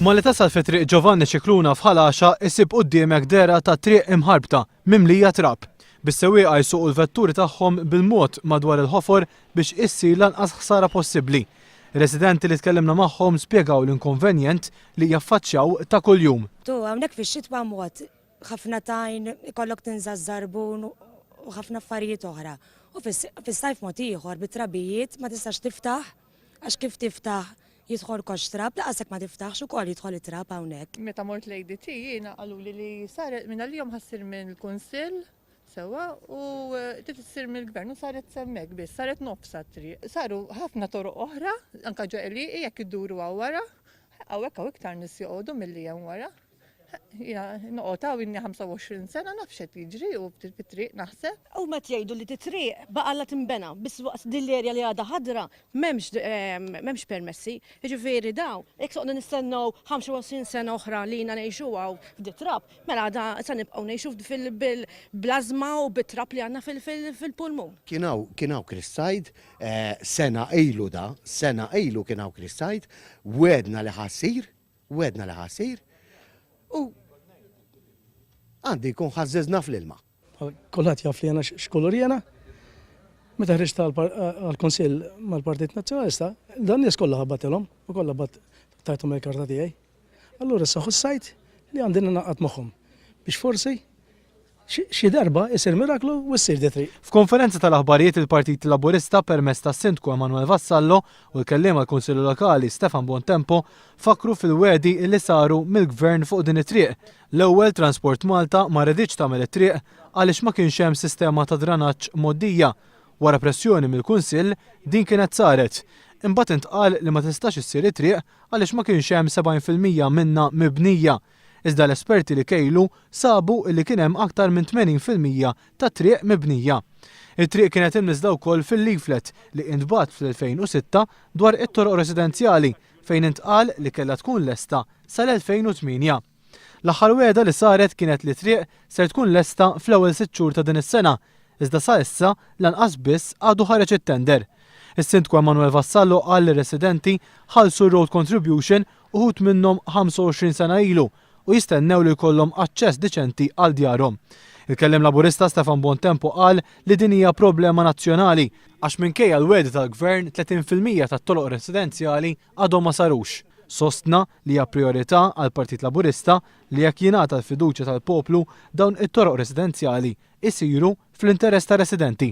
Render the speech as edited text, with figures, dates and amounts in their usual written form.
Malli tasal fi triq Giovanni Cicluna f'Ħalaxa issib quddiemek dera ta' triq imħarbta mimlija trab. Bis-sewwieqa jsuqu l-vetturi tagħhom bil-mod madwar il-ħofor biex issir lanqas ħsara possibbli. Residenti li tkellimna magħhom spjegaw l-inkonvenjent li jaffaċċjaw ta' kuljum. Hawnhekk fix-xitwa mod ħafna tajn ikollok tinżaż żarbun u ħafna affarijiet oħra. U fis-sajf mod ieħor bit-trabijiet ma tistax tiftaħ għax kif tiftaħ jidħol kox trab, laqasek ma tiftaħx ukoll jidħol it-trab hawnhekk. Meta mort lejdi jiena qaluli li saret minn għalihom ħassir minn il-Kunsill sewa u tissir mill-Gvern u saret semmek biss, saret nofsa triq. Saru ħafna toroq oħra, anke ġeqli jekk idduru wara, hawnhekk iktar nies joqogħdu milli hemm wara. Jiena noqgħod inni 25 sena nafx qed jiġri u fit-triq naħseb. U ma jgħidu li t-triq baqalla timbena, biss waqt dil-erja li għadha ħadra m'hemmx permessi. Jiġifieri daw, jekk soqgħu nistennew 25 sena oħra li jiena ngħixu hawn f'dit-trab, mela għadha se nibqgħu ngħixu bil-blażma u bit-trab li għandna fil-pulmun. Kien hawn Kristsajd, sena ilu kien hawn Kristsajd, wedna li ħassir, u għandi jkun ħażżeżna fl-ilma. Kulħadd jaf li jena x'kolor jena. Meta ħriġt għall-Kunsill mal-Partit Nazzjonalista, dan nies kollha ħabbatilhom u kollha tajthom il-karta tiegħi. Allura issa ħossajt li għandi naqgħod magħhom biex forsi xi darba isir miraklu u ssir di triq. F'konferenza tal-aħbarijiet il-Partit Laburista permezz tas-Sindku Emanuel Vassallo u l-kelliem għall-Kunsillu Lokali Stefan Bontempo fakru fil-wedi li saru mill-Gvern fuq din it-triq. L-ewwel Transport Malta ma rridx tagħmel it-triq għaliex ma kienx hemm sistema ta' dranaġġ moddija. Wara pressjoni mill-Kunsill din kienet saret. Imbagħad intqal li ma tistax issir it-triq għaliex ma kienx hemm 70% minnha mibnija. Iżda l-esperti li kejlu sabu li kien hemm aktar minn 80% ta' triq mibnija. Il-triq kienet imniżda wkoll fil-leaflet li intbagħat fl-2006 dwar it-toroq residenzjali fejn intqal li kellha tkun lesta sal-2008. L-aħħar wegħda li saret kienet li triq ser tkun lesta fl-ewwel 6 xhur ta' din is-sena, iżda sa issa lanqas biss għadu ħareġ it-tender. Is-Sindku Emanuel Vassallo qal li residenti ħallsu road contribution uħud minnhom 25 sena ilu u jistennew li jkollhom aċċess diċenti għal djarhom. Il-kelliem Laburista Stefan Bontempo qal li din hija problema nazzjonali għax minkejja l-wedi tal-Gvern 30% tat-toroq residenzjali għadhom ma sarux. Sostna li hija priorità għall Partit Laburista li jekk jingħata l-fiduċja tal-poplu dawn it-toroq residenzjali isiru fl-interess ta' residenti.